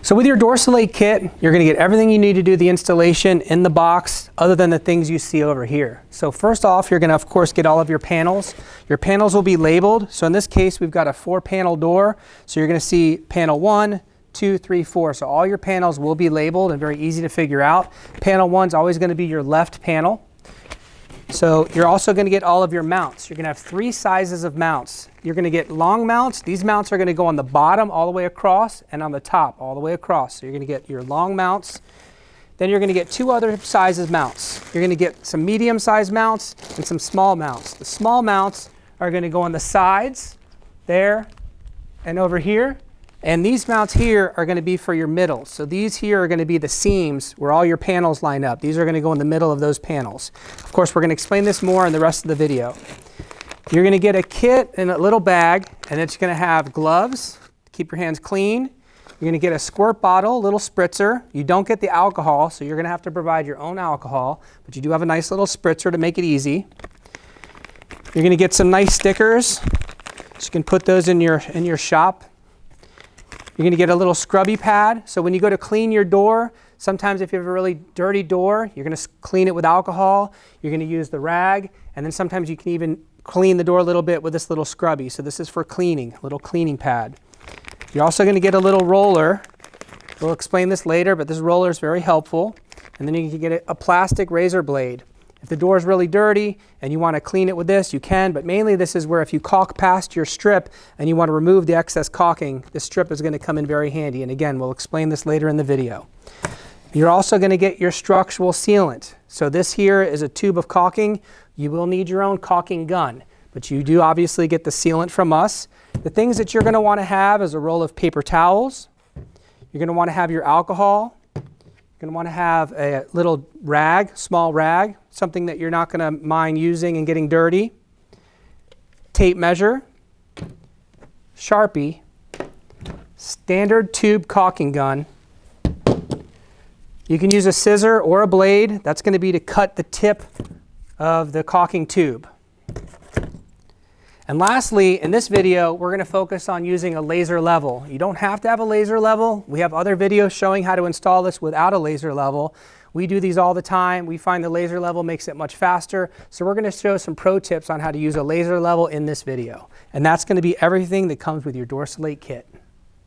So with your DoorSulate kit, you're going to get everything you need to do the installation in the box other than the things you see over here. So first off, you're going to of course get all of your panels. Your panels will be labeled. So in this case, we've got a 4-panel door. So you're going to see panel 1, 2, 3, 4. So all your panels will be labeled and very easy to figure out. Panel 1 is always going to be your left panel. So you're also going to get all of your mounts. You're going to have 3 sizes of mounts. You're going to get long mounts. These mounts are going to go on the bottom all the way across and on the top all the way across. So you're going to get your long mounts. Then you're going to get 2 other sizes mounts. You're going to get some medium-sized mounts and some small mounts. The small mounts are going to go on the sides, there, and over here. And these mounts here are going to be for your middles. So these here are going to be the seams where all your panels line up. These are going to go in the middle of those panels. Of course, we're going to explain this more in the rest of the video. You're going to get a kit in a little bag, and it's going to have gloves to keep your hands clean. You're going to get a squirt bottle, a little spritzer. You don't get the alcohol, so you're going to have to provide your own alcohol, but you do have a nice little spritzer to make it easy. You're going to get some nice stickers, so you can put those in your shop. You're going to get a little scrubby pad, so when you go to clean your door, sometimes if you have a really dirty door, you're going to clean it with alcohol. You're going to use the rag, and then sometimes you can even clean the door a little bit with this little scrubby. So this is for cleaning, a little cleaning pad. You're also going to get a little roller. We'll explain this later, but this roller is very helpful. And then you can get a plastic razor blade. If the door is really dirty and you want to clean it with this, you can, but mainly this is where if you caulk past your strip and you want to remove the excess caulking, this strip is going to come in very handy. And again, we'll explain this later in the video. You're also going to get your structural sealant. So this here is a tube of caulking. You will need your own caulking gun, but you do obviously get the sealant from us. The things that you're going to want to have is a roll of paper towels. You're going to want to have your alcohol. You're going to want to have a little rag, small rag, something that you're not going to mind using and getting dirty. Tape measure, Sharpie, standard tube caulking gun. You can use a scissor or a blade. That's going to be to cut the tip of the caulking tube. And lastly, in this video, we're going to focus on using a laser level. You don't have to have a laser level. We have other videos showing how to install this without a laser level. We do these all the time. We find the laser level makes it much faster. So we're going to show some pro tips on how to use a laser level in this video. And that's going to be everything that comes with your DoorSulate kit.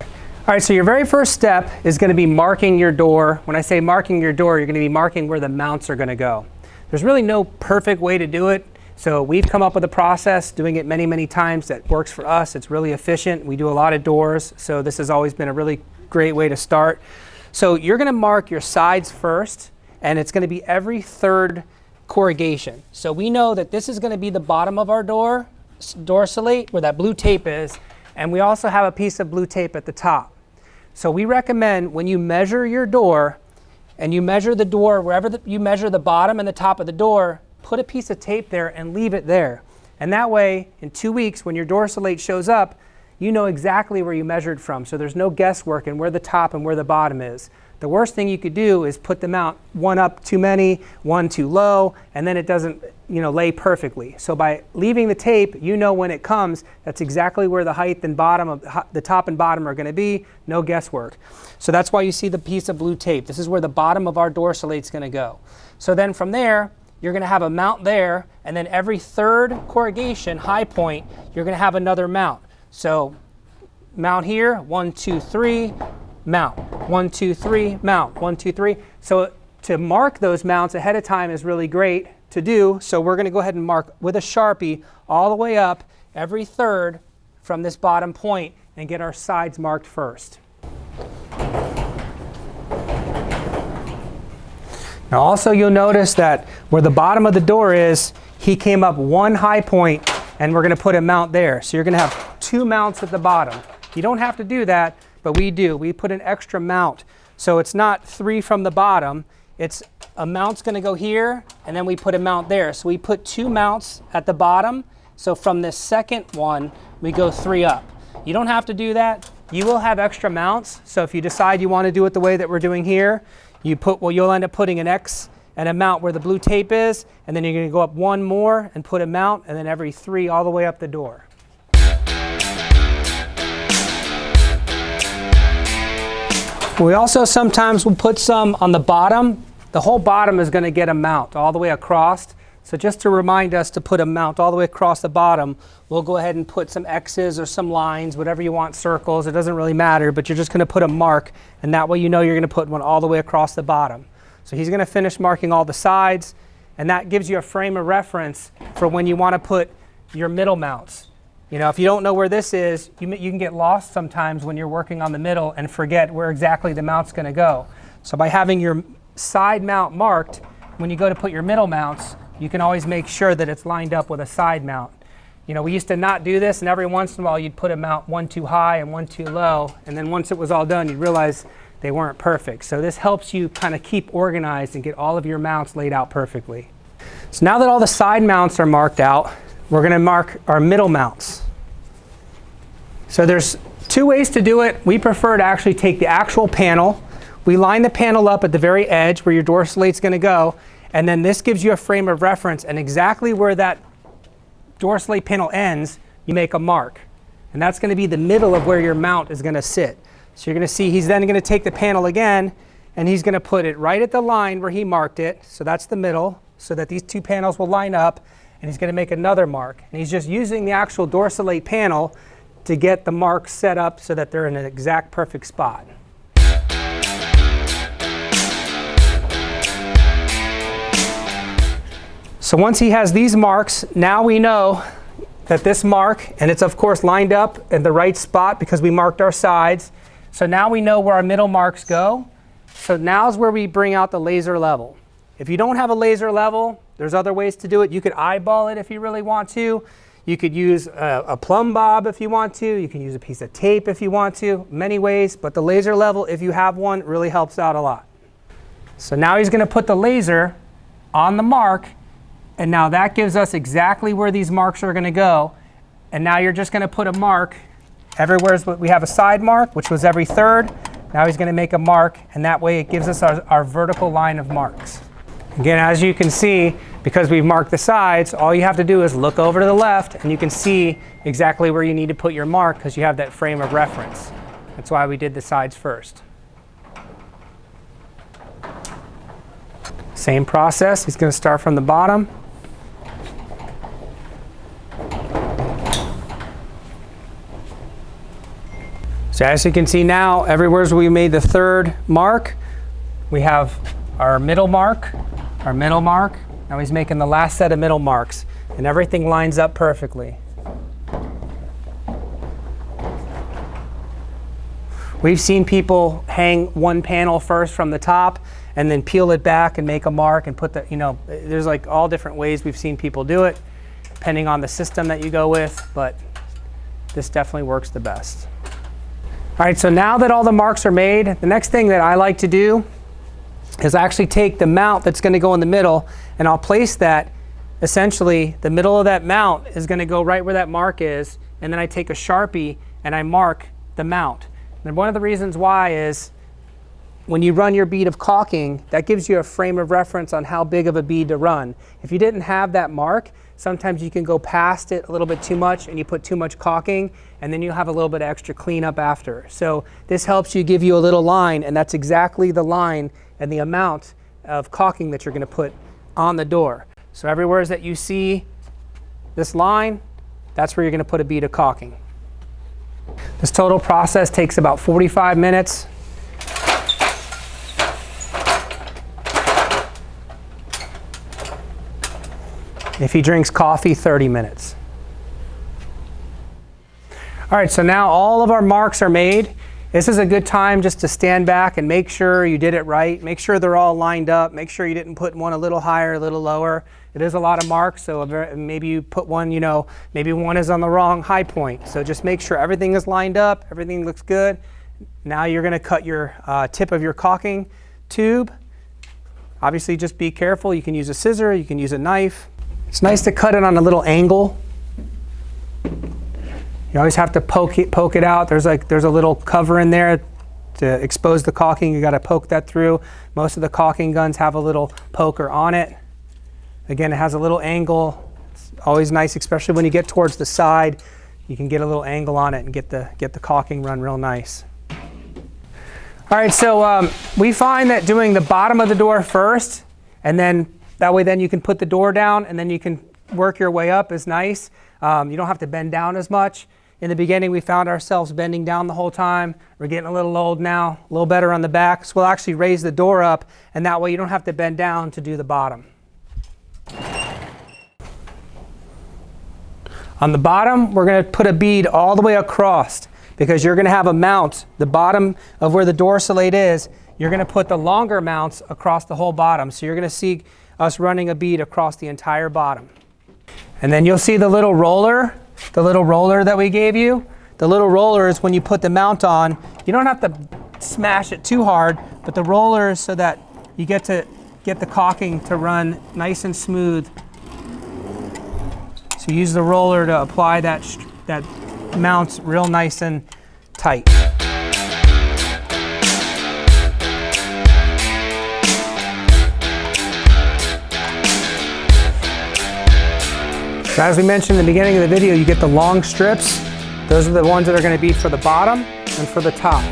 All right, so your very first step is going to be marking your door. When I say marking your door, you're going to be marking where the mounts are going to go. There's really no perfect way to do it. So we've come up with a process, doing it many, many times, that works for us. It's really efficient. We do a lot of doors, so this has always been a really great way to start. So you're going to mark your sides first, and it's going to be every 3rd corrugation. So we know that this is going to be the bottom of our DoorSulate, where that blue tape is, and we also have a piece of blue tape at the top. So we recommend when you measure your door, and you measure the door, wherever you measure the bottom and the top of the door, put a piece of tape there and leave it there. And that way, in 2 weeks, when your DoorSulate shows up, you know exactly where you measured from. So there's no guesswork in where the top and where the bottom is. The worst thing you could do is put them out one up too many, one too low, and then it doesn't lay perfectly. So by leaving the tape, you know when it comes, that's exactly where the height and bottom of the top and bottom are going to be. No guesswork. So that's why you see the piece of blue tape. This is where the bottom of our DoorSulate is going to go. So then from there, you're going to have a mount there, and then every 3rd corrugation, high point, you're going to have another mount. So mount here, 1, 2, 3, mount, 1, 2, 3, mount, 1, 2, 3. So to mark those mounts ahead of time is really great to do. So we're going to go ahead and mark with a Sharpie all the way up every 3rd from this bottom point and get our sides marked first. Now also you'll notice that where the bottom of the door is, he came up 1 high point, and we're going to put a mount there. So you're going to have 2 mounts at the bottom. You don't have to do that, but we do. We put an extra mount. So it's not 3 from the bottom. It's a mount's going to go here, and then we put a mount there. So we put 2 mounts at the bottom. So from this second one, we go 3 up. You don't have to do that. You will have extra mounts. So if you decide you want to do it the way that we're doing here, you'll end up putting an X and a mount where the blue tape is, and then you're going to go up 1 more and put a mount, and then every 3 all the way up the door. We also sometimes will put some on the bottom. The whole bottom is going to get a mount all the way across. So just to remind us to put a mount all the way across the bottom, we'll go ahead and put some X's or some lines, whatever you want, circles. It doesn't really matter, but you're just going to put a mark, and that way you know you're going to put one all the way across the bottom. So he's going to finish marking all the sides, and that gives you a frame of reference for when you want to put your middle mounts. You know, if you don't know where this is, you can get lost sometimes when you're working on the middle and forget where exactly the mount's going to go. So by having your side mount marked, when you go to put your middle mounts, you can always make sure that it's lined up with a side mount. You know, we used to not do this, and every once in a while you'd put a mount one too high and one too low, and then once it was all done, you'd realize they weren't perfect. So this helps you kind of keep organized and get all of your mounts laid out perfectly. So now that all the side mounts are marked out, we're going to mark our middle mounts. So there's two ways to do it. We prefer to actually take the actual panel. We line the panel up at the very edge where your DoorSulate's going to go, and then this gives you a frame of reference, and exactly where that DoorSulate panel ends, you make a mark. And that's going to be the middle of where your mount is going to sit. So you're going to see he's then going to take the panel again, and he's going to put it right at the line where he marked it. So that's the middle, so that these two panels will line up, and he's going to make another mark. And he's just using the actual DoorSulate panel to get the marks set up so that they're in an exact perfect spot. So once he has these marks, now we know that this mark, and it's of course lined up in the right spot because we marked our sides. So now we know where our middle marks go. So now's where we bring out the laser level. If you don't have a laser level, there's other ways to do it. You could eyeball it if you really want to. You could use a plumb bob if you want to. You can use a piece of tape if you want to. Many ways, but the laser level, if you have one, really helps out a lot. So now he's going to put the laser on the mark. And now that gives us exactly where these marks are going to go. And now you're just going to put a mark everywhere. We have a side mark, which was every third. Now he's going to make a mark, and that way it gives us our vertical line of marks. Again, as you can see, because we've marked the sides, all you have to do is look over to the left, and you can see exactly where you need to put your mark because you have that frame of reference. That's why we did the sides first. Same process. He's going to start from the bottom. So as you can see now, everywhere we made the third mark, we have our middle mark, our middle mark. Now he's making the last set of middle marks, and everything lines up perfectly. We've seen people hang one panel first from the top and then peel it back and make a mark and put the, you know, there's like all different ways we've seen people do it, depending on the system that you go with, but this definitely works the best. All right, so now that all the marks are made, the next thing that I like to do is actually take the mount that's going to go in the middle, and I'll place that, essentially, the middle of that mount is going to go right where that mark is, and then I take a Sharpie and I mark the mount. And one of the reasons why is when you run your bead of caulking, that gives you a frame of reference on how big of a bead to run. If you didn't have that mark, sometimes you can go past it a little bit too much and you put too much caulking, and then you'll have a little bit of extra cleanup after. So this helps you give you a little line, and that's exactly the line and the amount of caulking that you're going to put on the door. So everywhere that you see this line, that's where you're going to put a bead of caulking. This total process takes about 45 minutes. If he drinks coffee, 30 minutes. All right, so now all of our marks are made. This is a good time just to stand back and make sure you did it right. Make sure they're all lined up. Make sure you didn't put one a little higher, a little lower. It is a lot of marks, so maybe you put one, you know, maybe one is on the wrong high point. So just make sure everything is lined up, everything looks good. Now you're going to cut your tip of your caulking tube. Obviously, just be careful. You can use a scissor, you can use a knife. It's nice to cut it on a little angle. You always have to poke it out. There's a little cover in there to expose the caulking. You got to poke that through. Most of the caulking guns have a little poker on it. Again, it has a little angle. It's always nice, especially when you get towards the side. You can get a little angle on it and get the caulking run real nice. All All right, so we find that doing the bottom of the door first, and then that way then you can put the door down and then you can work your way up is nice. You don't have to bend down as much. In the beginning, we found ourselves bending down the whole time. We're getting a little old now, a little better on the back. So we'll actually raise the door up, and that way you don't have to bend down to do the bottom. On the bottom, we're going to put a bead all the way across, because you're going to have a mount, the bottom of where the DoorSulate is, you're going to put the longer mounts across the whole bottom. So you're going to see us running a bead across the entire bottom. And then you'll see the little roller that we gave you. The little roller is when you put the mount on, you don't have to smash it too hard, but the roller is so that you get the caulking to run nice and smooth. So use the roller to apply that mount real nice and tight. So as we mentioned in the beginning of the video, you get the long strips. Those are the ones that are going to be for the bottom and for the top.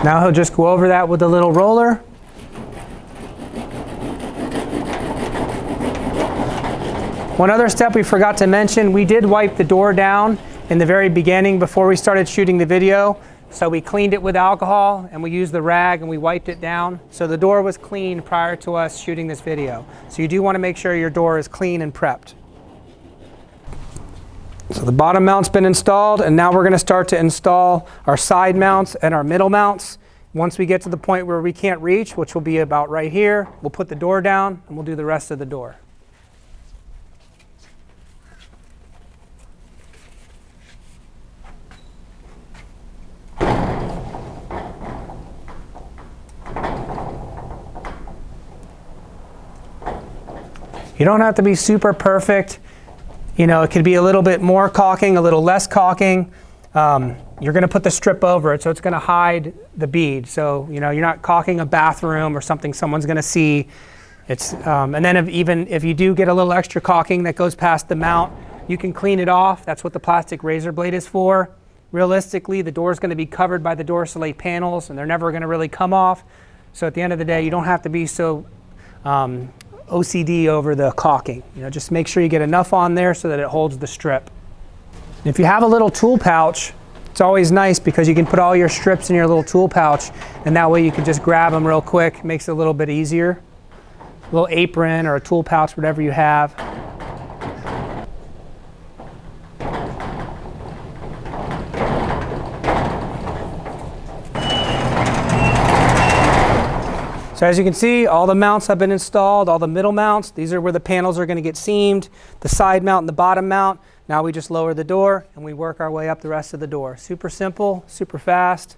Now he'll just go over that with the little roller. One other step we forgot to mention, we did wipe the door down in the very beginning before we started shooting the video. So we cleaned it with alcohol and we used the rag and we wiped it down. So the door was clean prior to us shooting this video. So you do want to make sure your door is clean and prepped. So the bottom mount's been installed, and now we're going to start to install our side mounts and our middle mounts. Once we get to the point where we can't reach, which will be about right here, we'll put the door down and we'll do the rest of the door. You don't have to be super perfect. You know, it could be a little bit more caulking, a little less caulking. You're going to put the strip over it, so it's going to hide the bead. So, you know, you're not caulking a bathroom or something someone's going to see. And then if you do get a little extra caulking that goes past the mount, you can clean it off. That's what the plastic razor blade is for. Realistically, the door is going to be covered by the DoorSulate panels, and they're never going to really come off. So at the end of the day, you don't have to be so OCD over the caulking. You know, just make sure you get enough on there so that it holds the strip. And if you have a little tool pouch, it's always nice because you can put all your strips in your little tool pouch, and that way you can just grab them real quick. It makes it a little bit easier. A little apron or a tool pouch, whatever you have. So as you can see, all the mounts have been installed, all the middle mounts. These are where the panels are going to get seamed, the side mount and the bottom mount. Now we just lower the door and we work our way up the rest of the door. Super simple, super fast.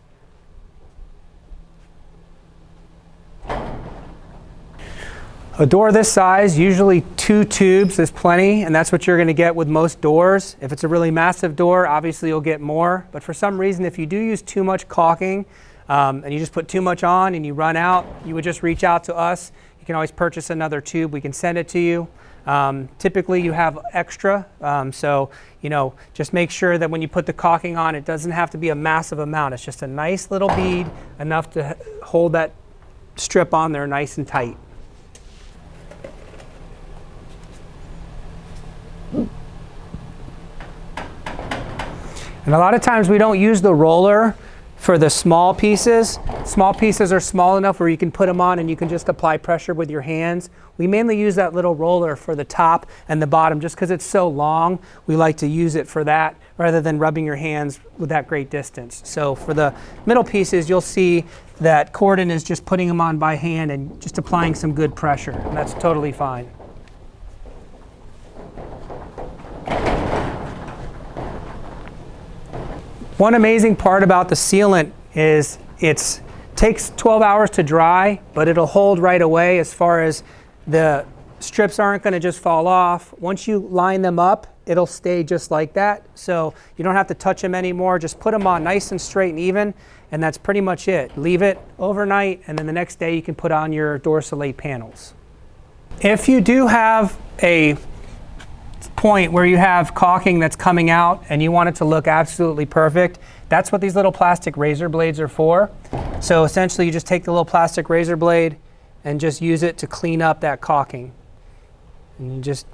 A door this size, usually 2 tubes is plenty, and that's what you're going to get with most doors. If it's a really massive door, obviously you'll get more. But for some reason, if you do use too much caulking, and you just put too much on and you run out, you would just reach out to us. You can always purchase another tube. We can send it to you. Typically you have extra, so you know, just make sure that when you put the caulking on, it doesn't have to be a massive amount. It's just a nice little bead, enough to hold that strip on there nice and tight. And a lot of times we don't use the roller for the small pieces. Small pieces are small enough where you can put them on and you can just apply pressure with your hands. We mainly use that little roller for the top and the bottom just because it's so long. We like to use it for that rather than rubbing your hands with that great distance. So for the middle pieces, you'll see that Corden is just putting them on by hand and just applying some good pressure, and that's totally fine. One amazing part about the sealant is it takes 12 hours to dry, but it'll hold right away as far as the strips aren't going to just fall off. Once you line them up, it'll stay just like that. So you don't have to touch them anymore. Just put them on nice and straight and even, and that's pretty much it. Leave it overnight, and then the next day you can put on your DoorSulate panels. If you do have a point where you have caulking that's coming out and you want it to look absolutely perfect, that's what these little plastic razor blades are for. So essentially you just take the little plastic razor blade and just use it to clean up that caulking. And you just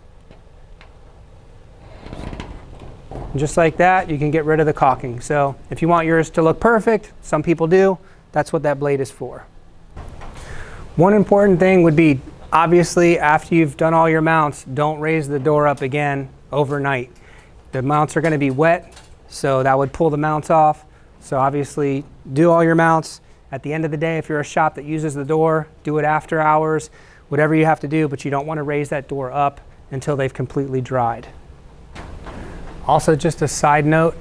like that, you can get rid of the caulking. So if you want yours to look perfect, some people do, that's what that blade is for. One important thing would be, obviously, after you've done all your mounts, don't raise the door up again overnight. The mounts are going to be wet, so that would pull the mounts off. So obviously, do all your mounts. At the end of the day, if you're a shop that uses the door, do it after hours, whatever you have to do, but you don't want to raise that door up until they've completely dried. Also, just a side note,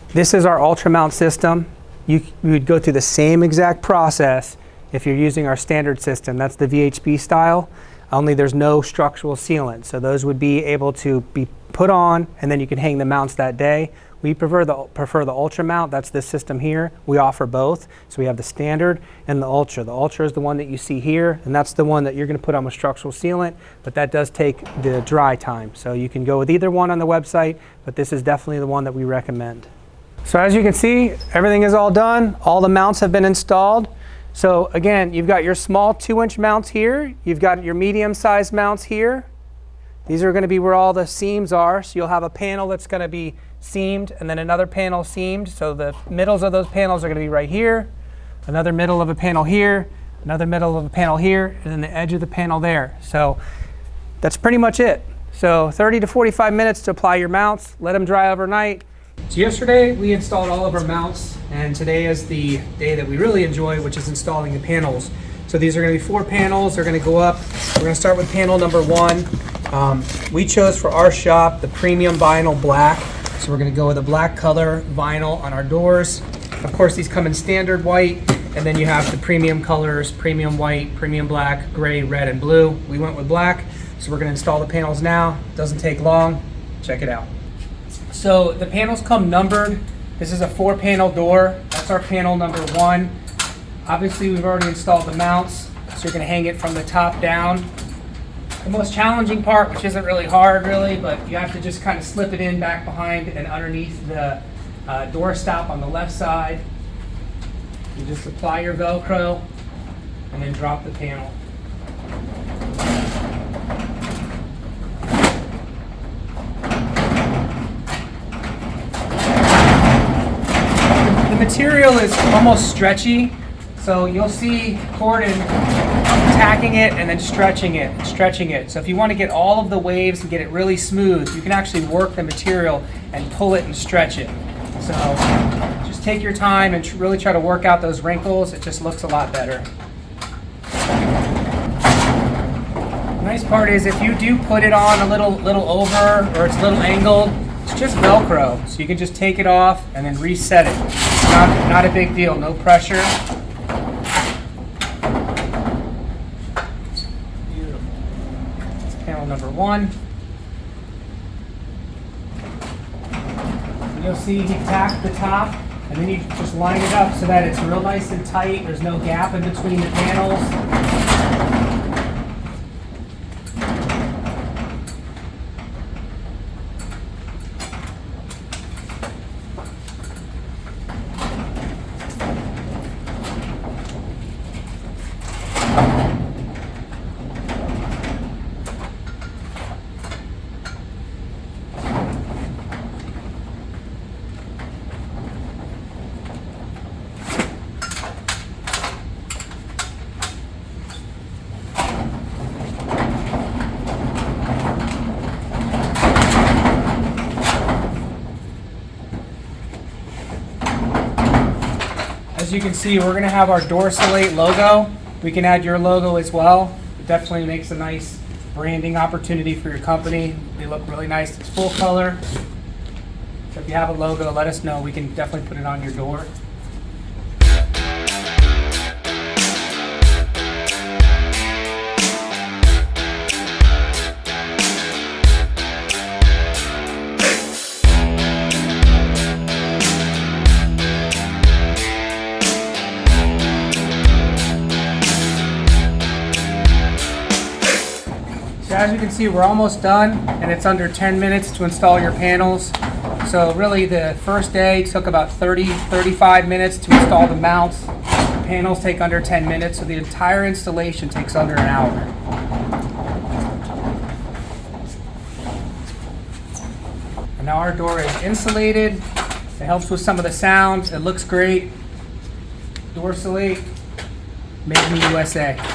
this is our Ultra Mount system. You would go through the same exact process if you're using our standard system. That's the VHB style, only there's no structural sealant. So those would be able to be put on, and then you can hang the mounts that day. We prefer the Ultra Mount. That's this system here. We offer both. So we have the standard and the Ultra. The Ultra is the one that you see here, and that's the one that you're going to put on with structural sealant, but that does take the dry time. So you can go with either one on the website, but this is definitely the one that we recommend. So as you can see, everything is all done. All the mounts have been installed. So again, you've got your small 2-inch mounts here. You've got your medium-sized mounts here. These are going to be where all the seams are. So you'll have a panel that's going to be seamed and then another panel seamed. So the middles of those panels are going to be right here, another middle of a panel here, another middle of a panel here, and then the edge of the panel there. So that's pretty much it. So 30 to 45 minutes to apply your mounts. Let them dry overnight. So yesterday we installed all of our mounts, and today is the day that we really enjoy, which is installing the panels. So these are going to be 4 panels. They're going to go up. We're going to start with panel number 1. We chose for our shop the premium vinyl black. So we're going to go with a black color vinyl on our doors. Of course, these come in standard white, and then you have the premium colors: premium white, premium black, gray, red, and blue. We went with black. So we're going to install the panels now. Doesn't take long. Check it out. So the panels come numbered. This is a 4-panel door. That's our panel number 1. Obviously, we've already installed the mounts, so you're going to hang it from the top down. The most challenging part, which isn't really hard but you have to just kind of slip it in back behind and underneath the door stop on the left side. You just apply your Velcro and then drop the panel. The material is almost stretchy, so you'll see Corden tacking it and then stretching it. So if you want to get all of the waves and get it really smooth, you can actually work the material and pull it and stretch it. So just take your time and really try to work out those wrinkles. It just looks a lot better. The nice part is if you do put it on a little over, or it's a little angled, it's just Velcro. So you can just take it off and then reset it. Not a big deal, no pressure. Panel number 1. And you'll see he tacked the top, and then you just line it up so that it's real nice and tight. There's no gap in between the panels. As you can see, we're going to have our DoorSulate logo. We can add your logo as well. It definitely makes a nice branding opportunity for your company. They look really nice. It's full color. So if you have a logo, let us know. We can definitely put it on your door. So as you can see, we're almost done, and it's under 10 minutes to install your panels. So really the first day took about 35 minutes to install the mounts. The panels take under 10 minutes, so the entire installation takes under an hour. And now our door is insulated. It helps with some of the sounds. It looks great. DoorSulate, made in the USA.